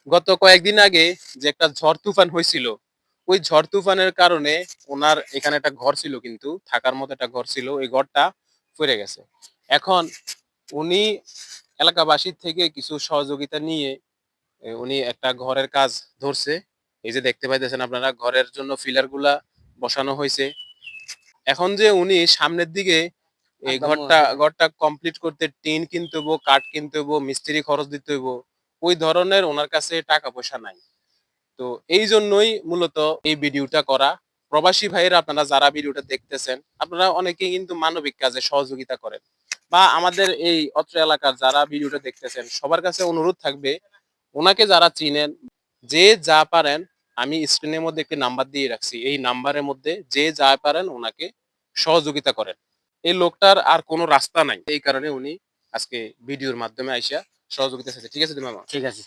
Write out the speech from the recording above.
গত কয়েকদিন আগে যে একটা ঝড় তুফান হয়েছিল, ওই ঝড় তুফানের কারণে ওনার এখানে একটা ঘর ছিল, কিন্তু থাকার মতো একটা ঘর ছিল, ওই ঘরটা পড়ে গেছে। এখন উনি এলাকাবাসীর থেকে কিছু সহযোগিতা নিয়ে উনি একটা ঘরের কাজ ধরছে। এই যে দেখতে পাইতেছেন আপনারা, ঘরের জন্য ফিলার গুলা বসানো হয়েছে। এখন যে উনি সামনের দিকে এই ঘরটা কমপ্লিট করতে টিন কিনতে হইব, কাঠ কিনতে হইব, মিস্ত্রি খরচ দিতে হইব, ওই ধরনের ওনার কাছে টাকা পয়সা নাই। তো এই জন্যই মূলত এই ভিডিওটা করা। প্রবাসী ভাইয়েরা আপনারা যারা ভিডিওটা দেখতেছেন, আপনারা অনেকেই কিন্তু মানবিক কাজে সহযোগিতা করেন, বা আমাদের এই অত্র এলাকার যারা ভিডিওটা দেখতেছেন সবার কাছে অনুরোধ থাকবে, ওনাকে যারা চিনেন, যে যা পারেন, আমি স্ক্রিনের মধ্যে একটি নাম্বার দিয়ে রাখছি, এই নাম্বারের মধ্যে যে যা পারেন ওনাকে সহযোগিতা করেন। এই লোকটার আর কোনো রাস্তা নাই, এই কারণে উনি আজকে ভিডিওর মাধ্যমে আইসা সহযোগিতা চাইছে। ঠিক আছে মামা? ঠিক আছে।